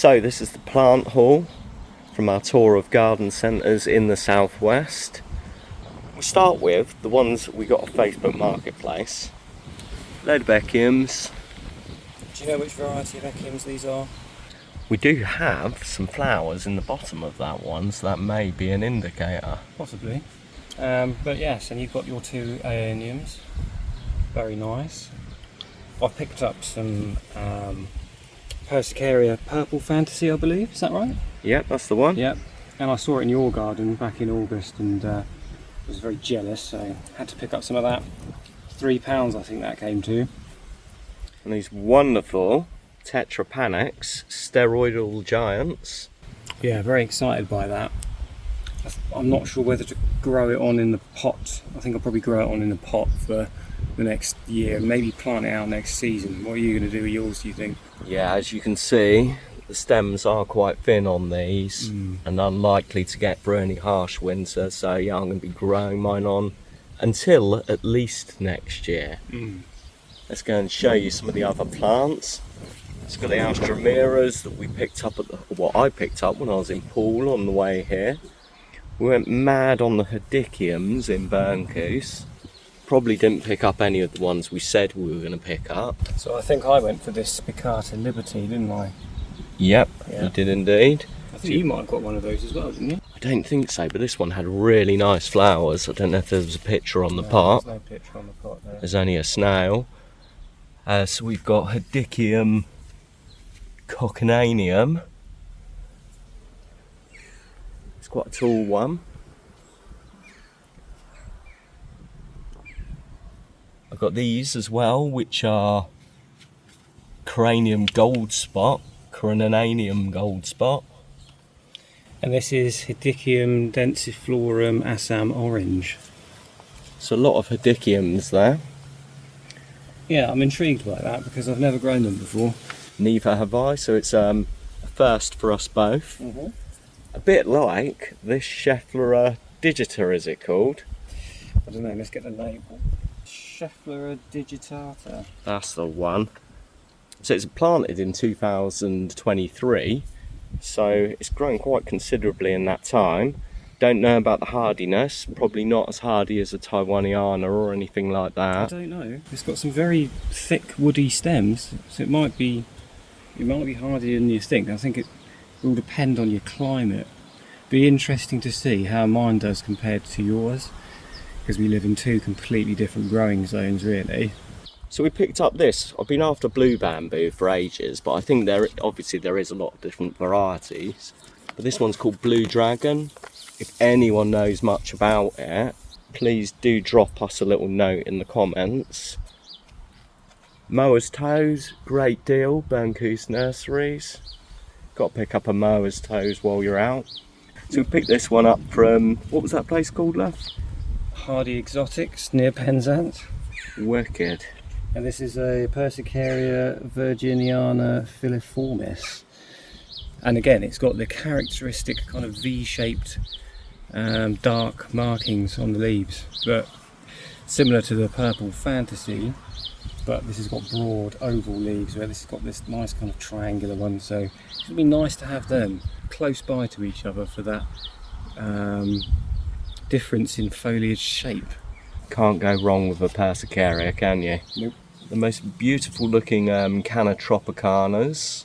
So this is the plant haul from our tour of garden centres in the southwest. We start with the ones we got off Facebook Marketplace. Load of Hedychiums. Do you know which variety of Hedychiums these are? We do have some flowers in the bottom of that one, so that may be an indicator. Possibly. But yes, and you've got your two Aeoniums. Very nice. I've picked up some Persicaria Purple Fantasy, I believe. Is that right? Yep, that's the one. Yep. And I saw it in your garden back in August and was very jealous, so had to pick up some of that. £3 I think that came to. And these wonderful Tetrapanax steroidal giants. Yeah, very excited by that. I'm not sure whether to grow it on in the pot. I think I'll probably grow it on in the pot for the next year, maybe plant it out next season. What are you going to do with yours, do you think? Yeah, as you can see, the stems are quite thin on these and unlikely to get through any harsh winter, so yeah, I'm going to be growing mine on until at least next year. Let's go and show you some of the other plants. It's got the Alstromeras that we picked up I picked up when I was in Poole on the way here. We went mad on the Hedychiums in Burncoose. Probably didn't pick up any of the ones we said we were going to pick up. So I think I went for this Spicata Liberty, didn't I? Yep, you did indeed. I think you might have got one of those as well, didn't you? I don't think so, but this one had really nice flowers. I don't know if there was a picture on the pot. There's no picture on the pot there. There's only a snail. So we've got Hedychium Coconanium. It's quite a tall one. I've got these as well, which are Coranium Goldspot, Coronanium Goldspot. And this is Hedychium densiflorum Assam Orange. So a lot of Hedychiums there. Yeah, I'm intrigued by that because I've never grown them before. Neither have I, so it's a first for us both. A bit like this Schefflera digita, is it called? I don't know, let's get the label. Schefflera digitata. That's the one. So it's planted in 2023, so it's grown quite considerably in that time. Don't know about the hardiness, probably not as hardy as a Taiwaniana or anything like that. I don't know. It's got some very thick woody stems, so it might be hardier than you think. I think it will depend on your climate. Be interesting to see how mine does compared to yours, because we live in two completely different growing zones really. So we picked up this. I've been after blue bamboo for ages, but I think there is a lot of different varieties. But this one's called Blue Dragon. If anyone knows much about it, please do drop us a little note in the comments. Mower's Toes, great deal, Burncoose Nurseries. Got to pick up a Mower's Toes while you're out. So we picked this one up from, what was that place called, love? Hardy Exotics near Penzance. Wicked. And this is a Persicaria virginiana filiformis. And again, it's got the characteristic kind of V-shaped dark markings on the leaves, but similar to the Purple Fantasy, but this has got broad oval leaves, where this has got this nice kind of triangular one, so it's going to be nice to have them close by to each other for that difference in foliage shape. Can't go wrong with a Persicaria, can you? Nope. The most beautiful looking Canna Tropicanas,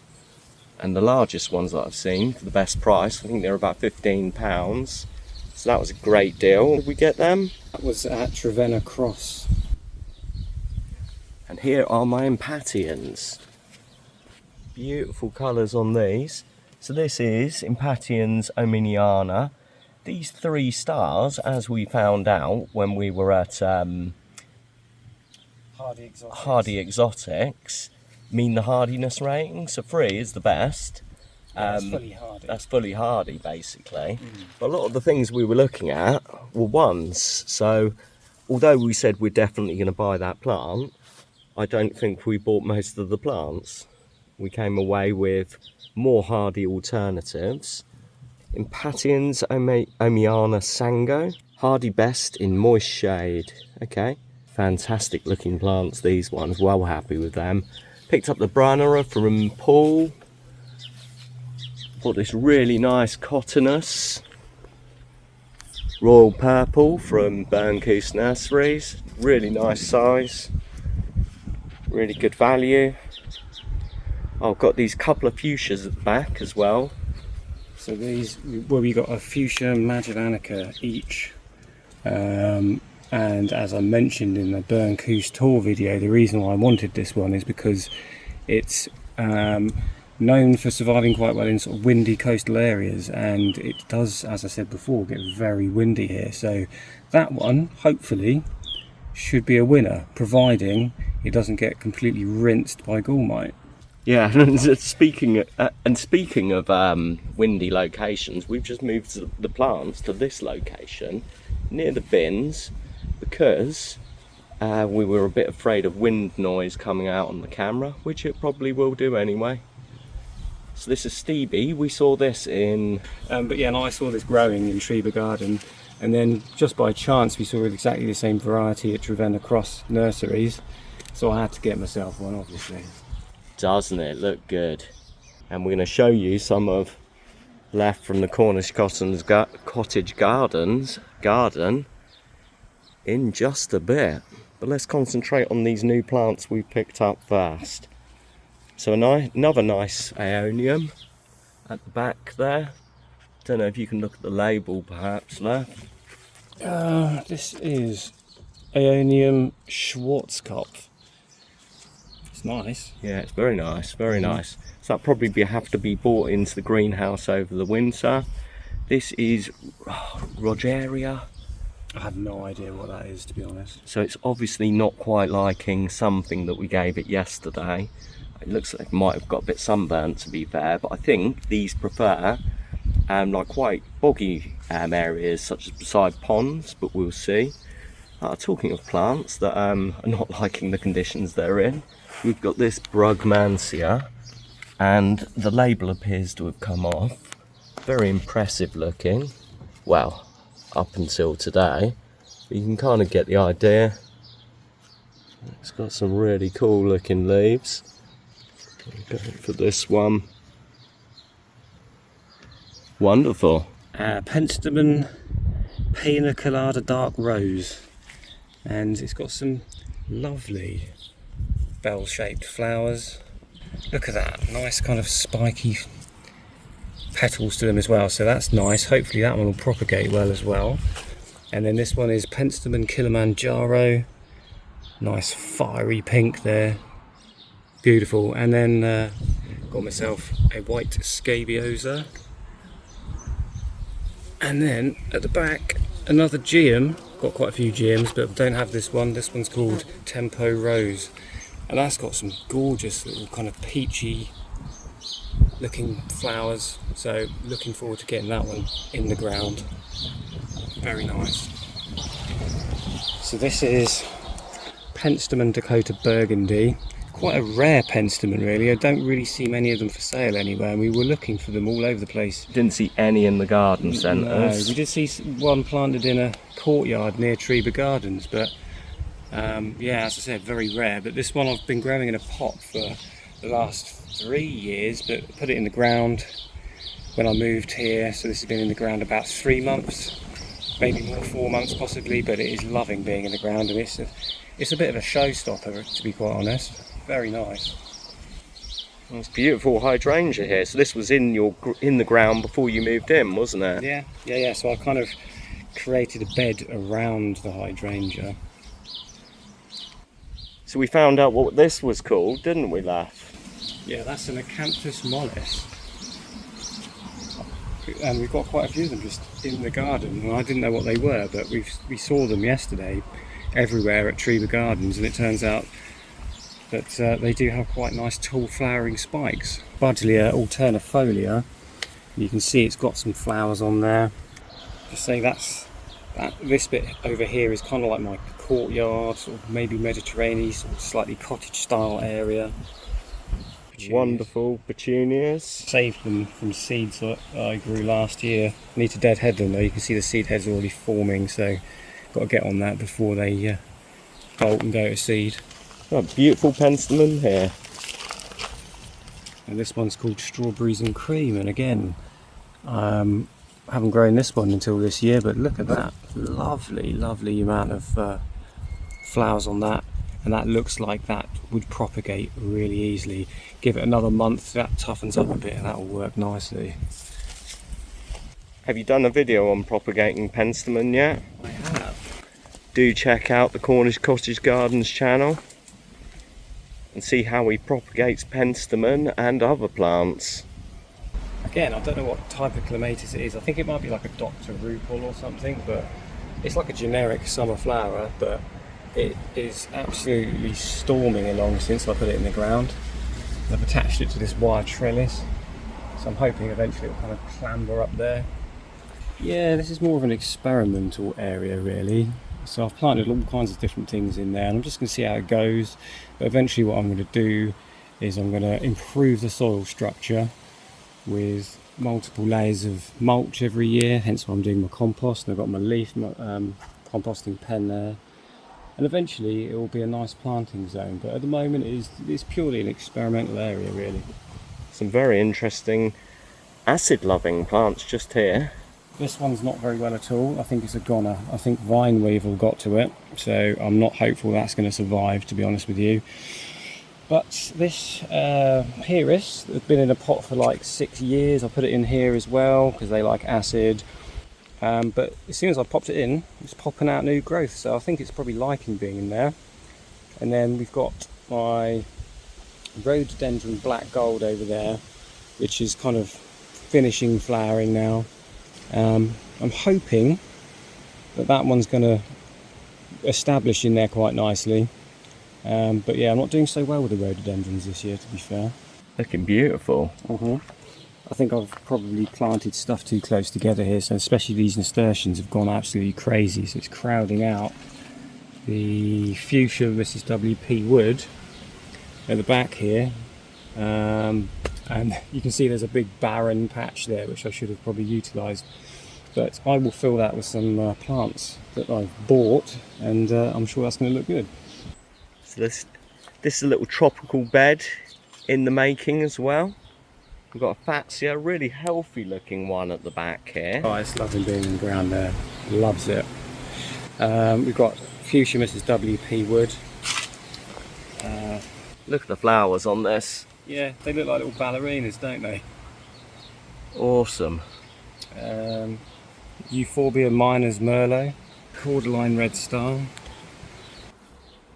and the largest ones that I've seen for the best price. I think they're about £15. So that was a great deal. Did we get them? That was at Travena Cross. And here are my Impatiens. Beautiful colours on these. So this is Impatiens ominiana. These 3 stars, as we found out when we were at Hardy Exotics, mean the hardiness rating. So 3 is the best. That's fully hardy. That's fully hardy, basically. But a lot of the things we were looking at were 1s. So although we said we're definitely going to buy that plant, I don't think we bought most of the plants. We came away with more hardy alternatives. Impatiens Omiana Sango. Hardy best in moist shade. Okay. Fantastic looking plants, these ones. Well happy with them. Picked up the Branera from Poole. Got this really nice cotinus, royal purple from Burncoose Nurseries. Really nice size, really good value. I've got these couple of fuchsias at the back as well. So these, well, we got a fuchsia magellanica each. And as I mentioned in the Burncoose tour video, the reason why I wanted this one is because it's known for surviving quite well in sort of windy coastal areas, and it does, as I said before, get very windy here. So that one hopefully should be a winner, providing it doesn't get completely rinsed by gall mite. Yeah, and speaking of windy locations, we've just moved the plants to this location near the bins because we were a bit afraid of wind noise coming out on the camera, which it probably will do anyway. So this is Stevie. We saw this in... but yeah, and I saw this growing in Trevena Garden, and then just by chance we saw exactly the same variety at Travena Nurseries, so I had to get myself one, obviously. Doesn't it look good? And we're going to show you some of left from the Cornish cottage garden in just a bit. But let's concentrate on these new plants we picked up first. So another nice Aeonium at the back there. Don't know if you can look at the label perhaps there. This is Aeonium Schwarzkopf. It's nice. Yeah, it's very nice, very nice. So that probably have to be bought into the greenhouse over the winter. This is Rogeria. I have no idea what that is, to be honest. So it's obviously not quite liking something that we gave it yesterday. It looks like it might have got a bit sunburnt, to be fair, but I think these prefer like quite boggy areas such as beside ponds, but we'll see. Talking of plants that are not liking the conditions they're in, we've got this Brugmansia, and the label appears to have come off. Very impressive looking, well, up until today, but you can kind of get the idea. It's got some really cool looking leaves. Go for this one. Wonderful. Penstemon Pina Colada Dark Rose, and it's got some lovely bell-shaped flowers. Look at that, nice kind of spiky petals to them as well, so that's nice. Hopefully that one will propagate well as well. And then this one is Penstemon Kilimanjaro, nice fiery pink there, beautiful. And then got myself a white Scabiosa, and then at the back another geum. Got quite a few geums, but don't have this one. This one's called Tempo Rose, and that's got some gorgeous little kind of peachy looking flowers, so looking forward to getting that one in the ground. Very nice. So this is Penstemon Dakota Burgundy, quite a rare Penstemon really. I don't really see many of them for sale anywhere, and we were looking for them all over the place. Didn't see any in the garden centres. No, we did see one planted in a courtyard near Trevena Gardens, but yeah, as I said, very rare. But this one I've been growing in a pot for the last 3 years, but put it in the ground when I moved here, so this has been in the ground about 3 months, maybe more, 4 months possibly, but it is loving being in the ground, and it's a bit of a showstopper, to be quite honest. Very nice. It's beautiful hydrangea here. So this was in the ground before you moved in, wasn't it? Yeah. So I kind of created a bed around the hydrangea. So we found out what this was called, didn't we, Laff? Yeah, that's an Acanthus mollis, and we've got quite a few of them just in the garden. And I didn't know what they were, but we saw them yesterday everywhere at Trevena Gardens, and it turns out that they do have quite nice tall flowering spikes. Buddleia alternifolia. You can see it's got some flowers on there. I say this bit over here is kind of like my courtyard, sort of maybe Mediterranean, sort of slightly cottage style area. Petunias. Wonderful petunias. Saved them from seeds that I grew last year. I need to deadhead them though. You can see the seed heads already forming, so got to get on that before they bolt and go to seed. Oh, beautiful Penstemon here. And this one's called Strawberries and Cream, and again, I haven't grown this one until this year, but look at that lovely amount of flowers on that, and that looks like that would propagate really easily. Give it another month, that toughens up a bit, and that will work nicely. Have you done a video on propagating Penstemon yet? I have. Do check out the Cornish Cottage Gardens channel and see how he propagates Penstemon and other plants. Again, I don't know what type of clematis it is. I think it might be like a Dr. Rupel or something, but it's like a generic summer flower, but it is absolutely storming along since I put it in the ground. I've attached it to this wire trellis, so I'm hoping eventually it'll kind of clamber up there. Yeah, this is more of an experimental area really. So I've planted all kinds of different things in there, and I'm just going to see how it goes. But eventually what I'm going to do is I'm going to improve the soil structure with multiple layers of mulch every year, hence why I'm doing my compost, and I've got my leaf composting pen there. And eventually it will be a nice planting zone, but at the moment it's purely an experimental area really. Some very interesting acid-loving plants just here. This one's not very well at all. I think it's a goner. I think vine weevil got to it, so I'm not hopeful that's going to survive, to be honest with you. But this Pieris has been in a pot for like 6 years. I put it in here as well because they like acid. But as soon as I popped it in, it's popping out new growth, so I think it's probably liking being in there. And then we've got my rhododendron black gold over there, which is kind of finishing flowering now. I'm hoping that one's going to establish in there quite nicely. But yeah, I'm not doing so well with the rhododendrons this year, to be fair. Looking beautiful. I think I've probably planted stuff too close together here, so especially these nasturtiums have gone absolutely crazy, so it's crowding out the fuchsia Mrs. WP wood at the back here. And you can see there's a big barren patch there which I should have probably utilised, but I will fill that with some plants that I've bought, and I'm sure that's going to look good. So this is a little tropical bed in the making as well. We've got a Fatsia, really healthy looking one at the back here. Oh, it's lovely being in the ground there, loves it. We've got fuchsia Mrs. WP wood. Look at the flowers on this. Yeah, they look like little ballerinas, don't they? Awesome. Euphorbia minors Merlot, cordyline red star.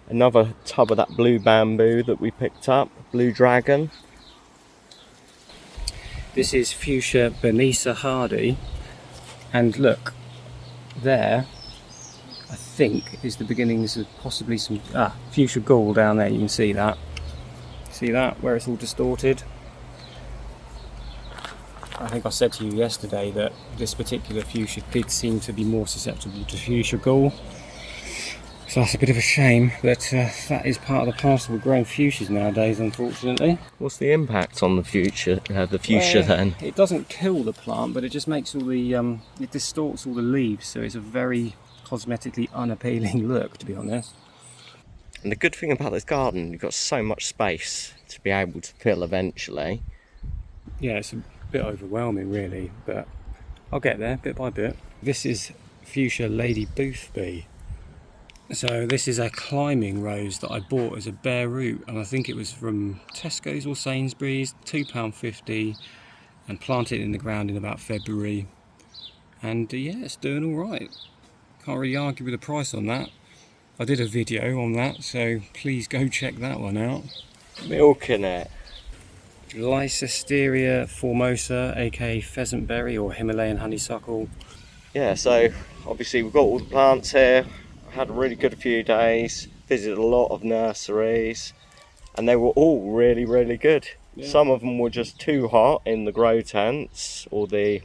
Another tub of that blue bamboo that we picked up, blue dragon. This is fuchsia Benisa Hardy, and look, there, I think, is the beginnings of possibly some fuchsia gall down there. You can see that. See that, where it's all distorted? I think I said to you yesterday that this particular fuchsia did seem to be more susceptible to fuchsia gall. So that's a bit of a shame, but that is part of the parcel of growing fuchsias nowadays, unfortunately. What's the impact on the fuchsia then? It doesn't kill the plant, but it just makes all the, it distorts all the leaves, so it's a very cosmetically unappealing look, to be honest. And the good thing about this garden, you've got so much space to be able to fill eventually. Yeah, it's a bit overwhelming really, but I'll get there bit by bit. This is fuchsia Lady Boothby. So this is a climbing rose that I bought as a bare root, and I think it was from Tesco's or Sainsbury's, £2.50, and planted it in the ground in about February. And yeah, it's doing all right. Can't really argue with the price on that. I did a video on that, so please go check that one out. Milking it. Lycisteria formosa, aka pheasantberry or Himalayan honeysuckle. Yeah, so obviously we've got all the plants here. I had a really good few days, visited a lot of nurseries, and they were all really, really good. Yeah. Some of them were just too hot in the grow tents or the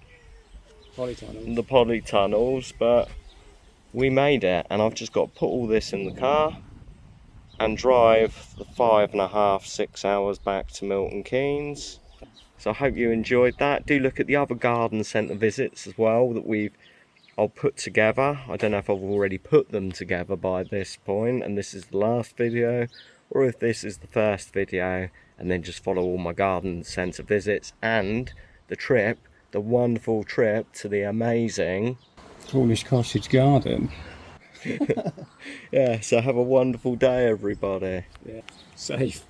polytunnels, but we made it, and I've just got to put all this in the car and drive the 5.5–6 hours back to Milton Keynes. So I hope you enjoyed that. Do look at the other garden centre visits as well that I'll put together. I don't know if I've already put them together by this point and this is the last video, or if this is the first video and then just follow all my garden centre visits and the wonderful trip to the amazing Cornish cottage garden. yeah. So have a wonderful day, everybody. Yeah. Safe.